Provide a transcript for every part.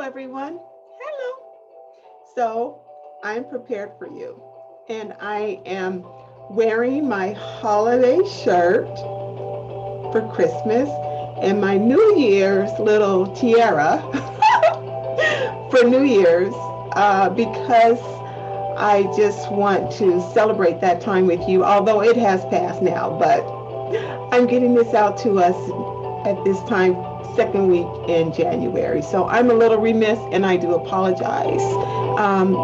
everyone. Hello. So I'm prepared for you, and I am wearing my holiday shirt for Christmas and my New Year's little tiara for New Year's because I just want to celebrate that time with you, although it has passed now, but I'm getting this out to us at this time, second week in January. So I'm a little remiss and I do apologize.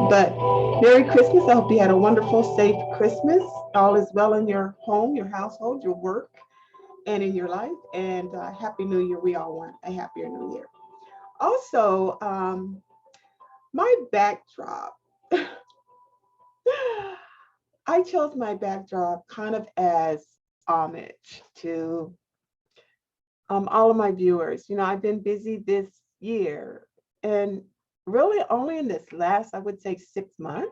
But Merry Christmas. I hope you had a wonderful, safe Christmas. All is well in your home, your household, your work, and in your life. And Happy New Year. We all want a happier New Year. Also, my backdrop. I chose my backdrop kind of as homage to all of my viewers. I've been busy this year and really only in this last, I would say 6 months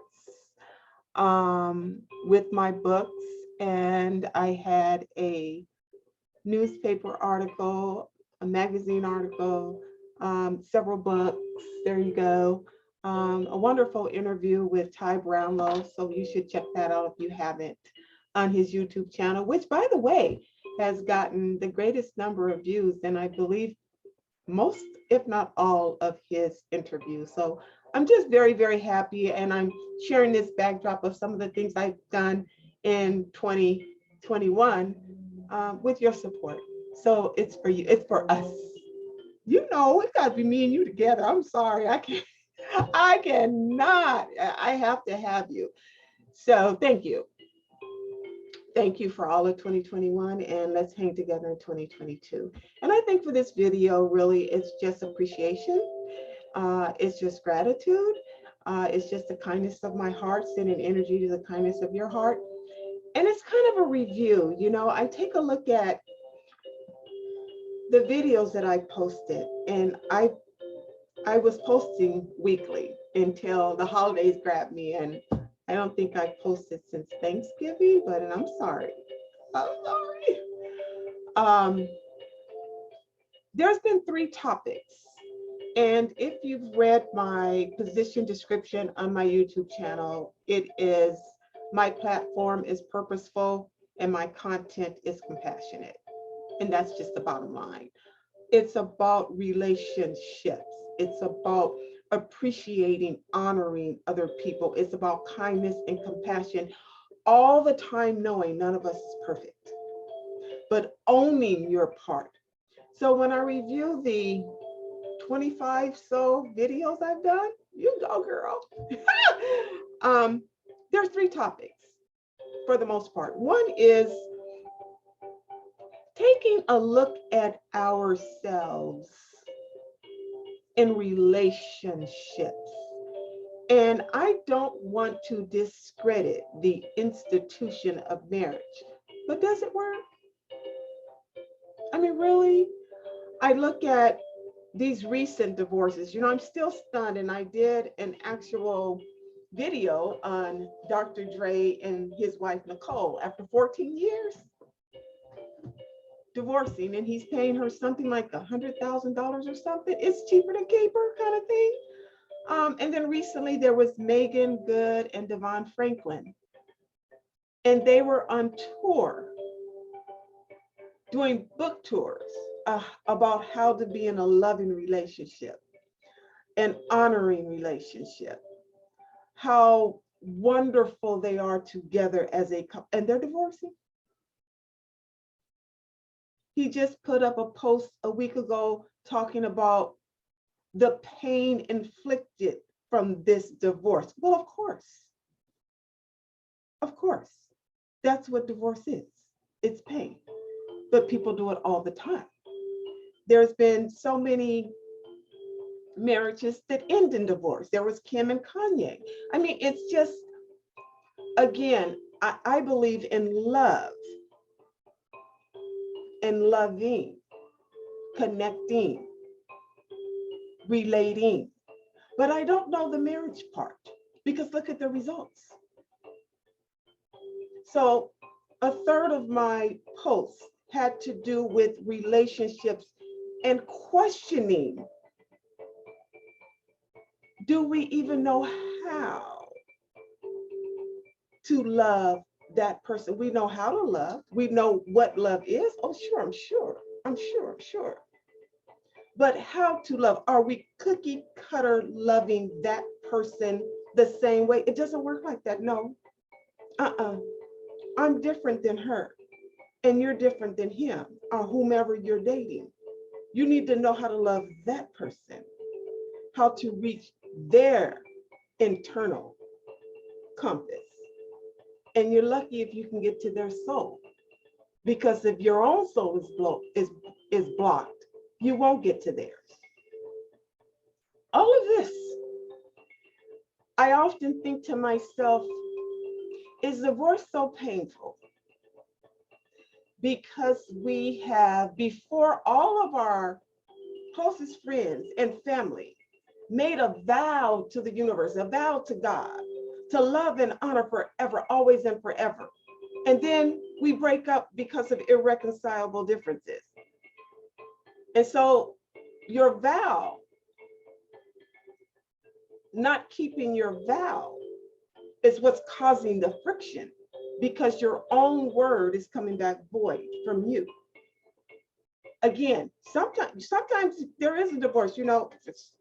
with my books. And I had a newspaper article, a magazine article, several books. There you go. A wonderful interview with Ty Brownlow. So you should check that out if you haven't on his YouTube channel, which by the way, has gotten the greatest number of views and I believe most, if not all, of his interviews. So I'm just very, very happy and I'm sharing this backdrop of some of the things I've done in 2021 with your support. So it's for you, it's for us. It's got to be me and you together. I'm sorry, I cannot, I have to have you. So thank you. Thank you for all of 2021 and let's hang together in 2022. And I think for this video, really, it's just appreciation. It's just gratitude. It's just the kindness of my heart, sending energy to the kindness of your heart. And it's kind of a review. I take a look at the videos that I posted and I was posting weekly until the holidays grabbed me and I don't think I posted since Thanksgiving, but and I'm sorry. I'm sorry. There's been 3 topics. And if you've read my position description on my YouTube channel, it is my platform is purposeful and my content is compassionate. And that's just the bottom line. It's about relationships. It's about appreciating, honoring other people. It's about kindness and compassion, all the time knowing none of us is perfect, but owning your part. So when I review the 25 so videos I've done, you go, girl. There's 3 topics for the most part. One is taking a look at ourselves in relationships. And I don't want to discredit the institution of marriage, but does it work? I mean, really? I look at these recent divorces, I'm still stunned, and I did an actual video on Dr. Dre and his wife, Nicole, after 14 years divorcing, and he's paying her something like $100,000 or something. It's cheaper to keep her kind of thing. And then recently there was Megan Good and Devon Franklin, and they were on tour doing book tours about how to be in a loving relationship, an honoring relationship, how wonderful they are together as a couple, and they're divorcing. He just put up a post a week ago talking about the pain inflicted from this divorce. Well, of course, that's what divorce is. It's pain, but people do it all the time. There's been so many marriages that end in divorce. There was Kim and Kanye. I mean, it's just, again, I believe in love and loving, connecting, relating, but I don't know the marriage part because look at the results. So a third of my posts had to do with relationships and questioning Do we even know how to love that person? We know how to love. We know what love is. Oh, sure, I'm sure. I'm sure. But how to love? Are we cookie cutter loving that person the same way? It doesn't work like that. No. Uh-uh. I'm different than her, and you're different than him, or whomever you're dating. You need to know how to love that person, how to reach their internal compass. And you're lucky if you can get to their soul. Because if your own soul is blocked, you won't get to theirs. All of this, I often think to myself, is divorce so painful? Because we have, before all of our closest friends and family, made a vow to the universe, a vow to God, to love and honor forever, always and forever. And then we break up because of irreconcilable differences. And so your vow, not keeping your vow, is what's causing the friction, because your own word is coming back void from you. Again, sometimes there is a divorce, it's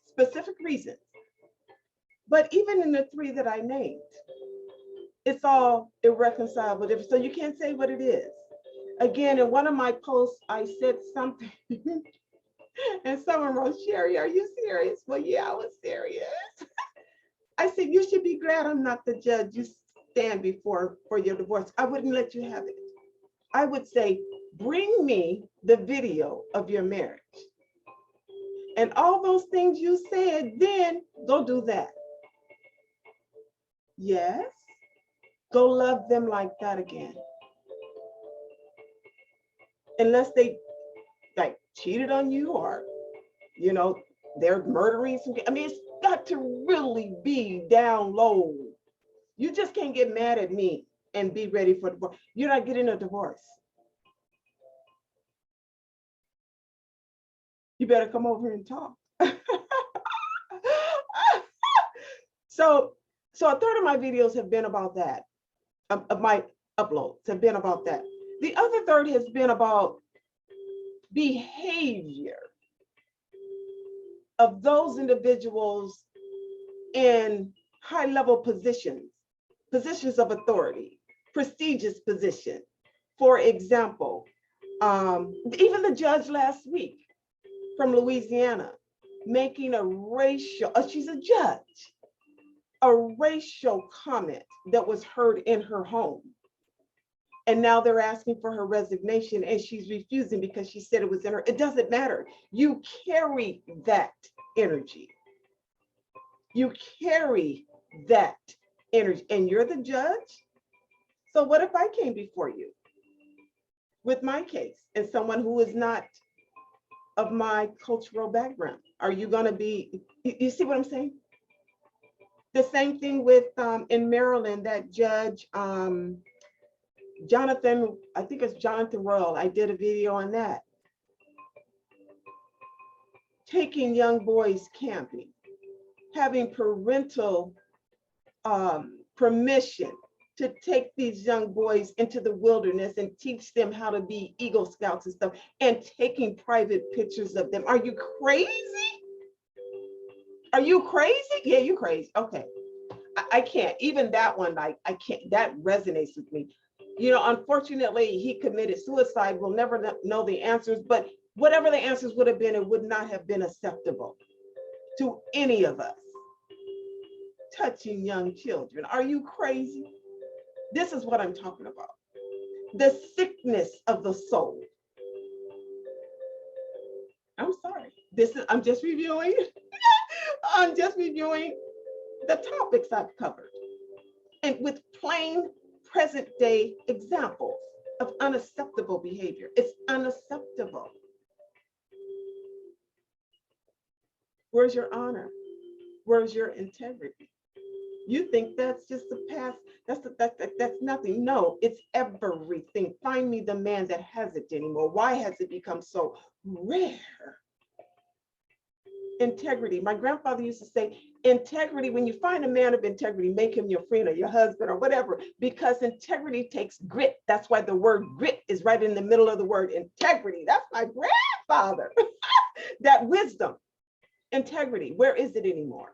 specific reasons. But even in the three that I named, it's all irreconcilable difference. So you can't say what it is. Again, in one of my posts, I said something, and someone wrote, "Sheri, are you serious?" Well, yeah, I was serious. I said, "You should be glad I'm not the judge you stand before for your divorce. I wouldn't let you have it. I would say, bring me the video of your marriage. And all those things you said, then go do that. Yes, go love them like that again. Unless they like cheated on you, or, they're murdering some. I mean, it's got to really be down low. You just can't get mad at me and be ready for divorce. You're not getting a divorce. You better come over and talk. So a third of my videos have been about that. Of my uploads have been about that. The other third has been about behavior of those individuals in high-level positions of authority, prestigious position. For example, even the judge last week from Louisiana making a racial, she's a judge, a racial comment that was heard in her home. And now they're asking for her resignation, and she's refusing because she said it was in her. It doesn't matter. You carry that energy. You carry that energy, and you're the judge. So what if I came before you with my case and someone who is not of my cultural background? Are you going to be, you see what I'm saying? The same thing with in Maryland, that judge, Jonathan, I think it's Jonathan Royal. I did a video on that. Taking young boys camping, having parental permission to take these young boys into the wilderness and teach them how to be Eagle Scouts and stuff, and taking private pictures of them. Are you crazy? Are you crazy? Yeah, you crazy. Okay. I can't. Even that one, I can't. That resonates with me. Unfortunately, he committed suicide. We'll never know the answers, but whatever the answers would have been, it would not have been acceptable to any of us. Touching young children. Are you crazy? This is what I'm talking about. The sickness of the soul. I'm sorry. I'm just reviewing. I'm just reviewing the topics I've covered, and with plain present day examples of unacceptable behavior. It's unacceptable. Where's your honor? Where's your integrity? You think that's just the past? That's nothing. No, it's everything. Find me the man that has it anymore. Why has it become so rare? Integrity. My grandfather used to say, integrity, when you find a man of integrity, make him your friend or your husband or whatever, because integrity takes grit. That's why the word grit is right in the middle of the word integrity. That's my grandfather. That wisdom, integrity, where is it anymore?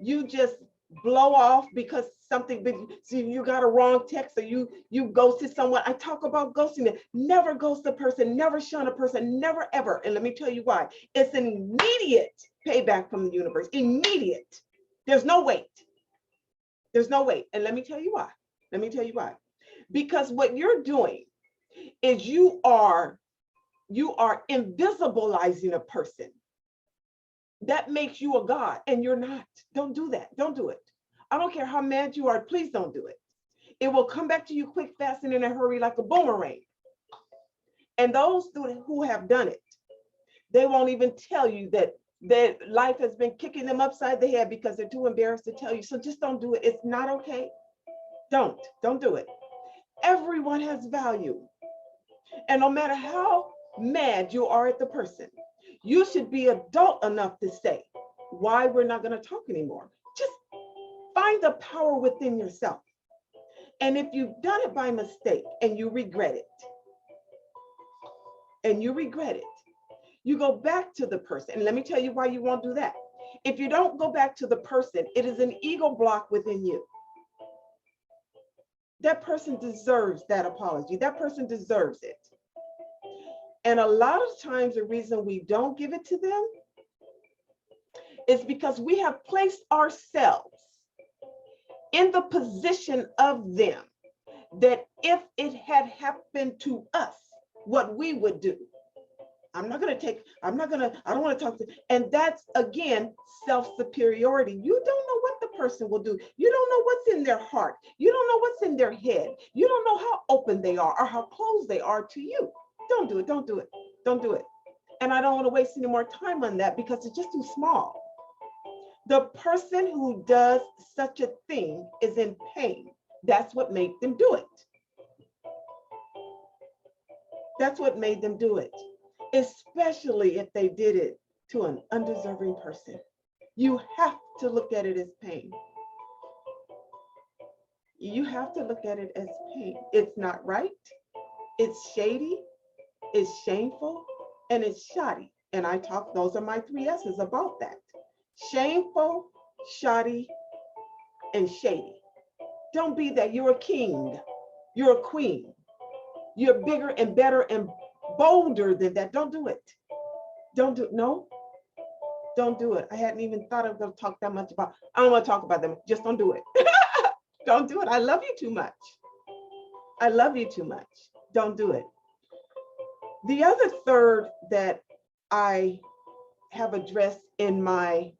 You just blow off because something big, so you got a wrong text or you ghosted someone. I talk about ghosting it. Never ghost a person, never shun a person, never ever. And let me tell you why. It's an immediate payback from the universe. Immediate. There's no wait. There's no wait. And let me tell you why. Let me tell you why. Because what you're doing is you are invisibilizing a person. That makes you a god, and you're not. Don't do that. Don't do it. I don't care how mad you are. Please don't do it. It will come back to you quick, fast, and in a hurry like a boomerang. And those who have done it, they won't even tell you that life has been kicking them upside the head because they're too embarrassed to tell you. So just don't do it. It's not okay. Don't do it. Everyone has value. And no matter how mad you are at the person, you should be adult enough to say why we're not going to talk anymore. Just find the power within yourself. And if you've done it by mistake and you regret it, you go back to the person. And let me tell you why you won't do that. If you don't go back to the person, it is an ego block within you. That person deserves that apology. That person deserves it. And a lot of times the reason we don't give it to them is because we have placed ourselves in the position of them, that if it had happened to us, what we would do. I don't want to talk to, and that's again, self-superiority. You don't know what the person will do. You don't know what's in their heart. You don't know what's in their head. You don't know how open they are or how closed they are to you. Don't do it. Don't do it. Don't do it. And I don't want to waste any more time on that because it's just too small. The person who does such a thing is in pain. That's what made them do it. That's what made them do it. Especially if they did it to an undeserving person. You have to look at it as pain. You have to look at it as pain. It's not right. It's shady. It's shameful. And it's shoddy. And those are my 3 S's about that. Shameful, shoddy, and shady. Don't be that. You're a king. You're a queen. You're bigger and better and bolder than that. Don't do it. Don't do it. No, don't do it. I hadn't even thought I was going to talk that much about. I don't want to talk about them. Just don't do it. Don't do it. I love you too much. I love you too much. Don't do it. The other third that I have addressed in my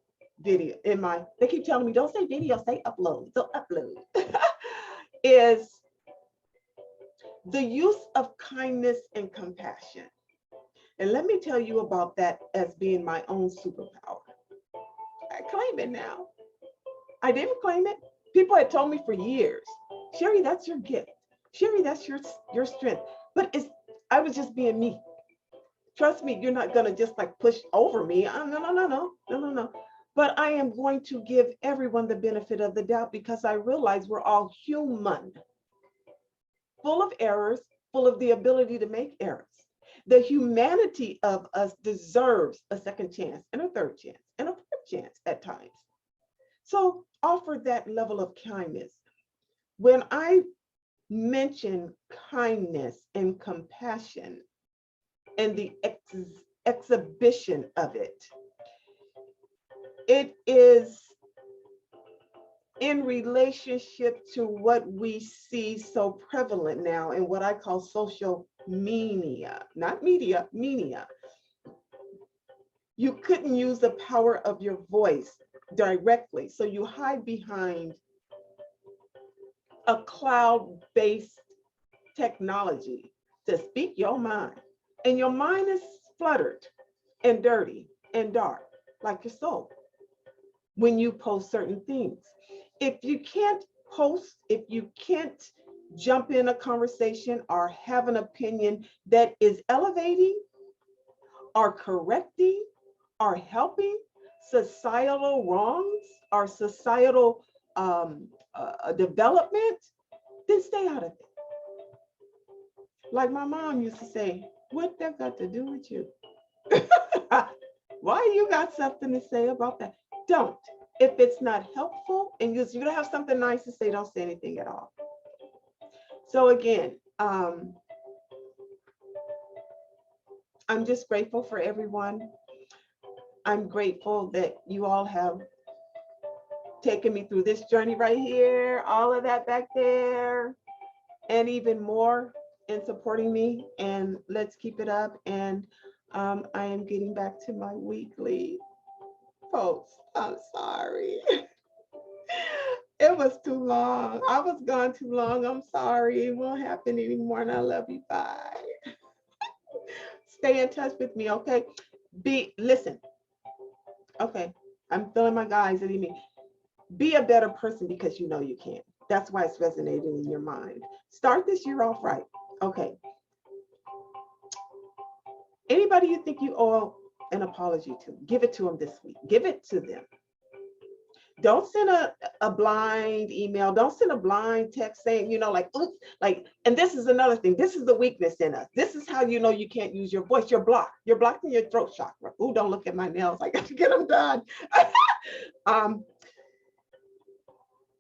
video, they keep telling me, don't say video, say upload. So upload is the use of kindness and compassion. And let me tell you about that as being my own superpower. I claim it now. I didn't claim it. People had told me for years, Sheri, that's your gift. Sheri, that's your strength. But I was just being me. Trust me, you're not gonna just like push over me. No. But I am going to give everyone the benefit of the doubt because I realize we're all human, full of errors, full of the ability to make errors. The humanity of us deserves a second chance and a third chance and a fourth chance at times. So offer that level of kindness. When I mention kindness and compassion and the exhibition of it, it is in relationship to what we see so prevalent now in what I call social media, not media, media. You couldn't use the power of your voice directly, so you hide behind a cloud-based technology to speak your mind. And your mind is fluttered and dirty and dark, like your soul, when you post certain things. If you can't post, if you can't jump in a conversation or have an opinion that is elevating or correcting are helping societal wrongs or societal development, then stay out of it. Like my mom used to say, what that got to do with you? Why you got something to say about that? Don't. If it's not helpful and you don't have something nice to say, don't say anything at all. So again, I'm just grateful for everyone. I'm grateful that you all have taken me through this journey right here, all of that back there, and even more in supporting me. And let's keep it up. And I am getting back to my weekly post. I'm sorry. It was too long. I was gone too long. I'm sorry. It won't happen anymore. And I love you. Bye. Stay in touch with me, okay? Listen. Okay. I'm feeling my guys at me. Be a better person because you know you can. That's why it's resonating in your mind. Start this year off right. Okay. Anybody you think you owe an apology to, give it to them this week. Give it to them. Don't send a blind email. Don't send a blind text saying, like, oops, like, and this is another thing. This is the weakness in us. This is how you know you can't use your voice. You're blocked. You're blocked in your throat chakra. Ooh, don't look at my nails. I got to get them done.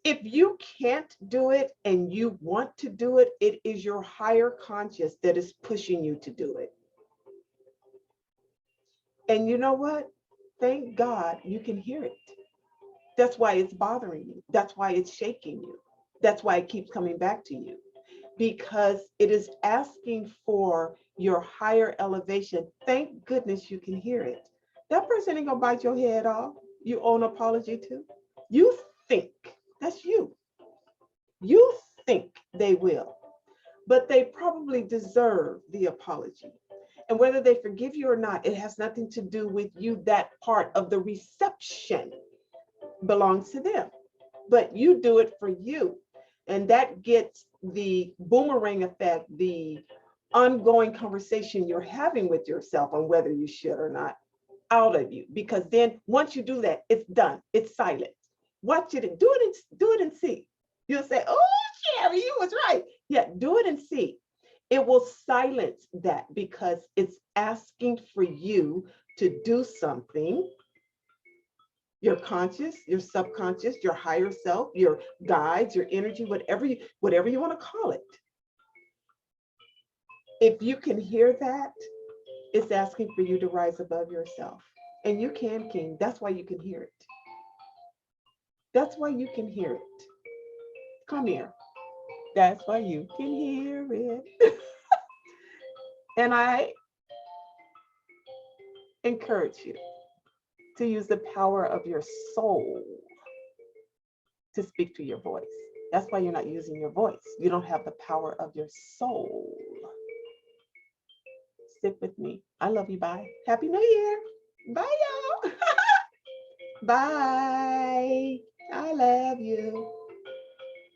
If you can't do it and you want to do it, it is your higher conscious that is pushing you to do it. And you know what? Thank God you can hear it. That's why it's bothering you. That's why it's shaking you. That's why it keeps coming back to you, because it is asking for your higher elevation. Thank goodness you can hear it. That person ain't gonna bite your head off. You owe an apology to. You think, that's you. You think they will, but they probably deserve the apology. And whether they forgive you or not, it has nothing to do with you. That part of the reception belongs to them, but you do it for you. And that gets the boomerang effect, the ongoing conversation you're having with yourself on whether you should or not, out of you. Because then once you do that, it's done. It's silent. Watch it. Do it and see. You'll say, oh, Sheri, you was right. Yeah, do it and see. It will silence that because it's asking for you to do something. Your conscious, your subconscious, your higher self, your guides, your energy, whatever you want to call it. If you can hear that, it's asking for you to rise above yourself. And you can, King. That's why you can hear it. That's why you can hear it. Come here. That's why you can hear it. And I encourage you to use the power of your soul to speak to your voice. That's why you're not using your voice. You don't have the power of your soul. Stick with me. I love you. Bye. Happy New Year. Bye, y'all. Bye. I love you.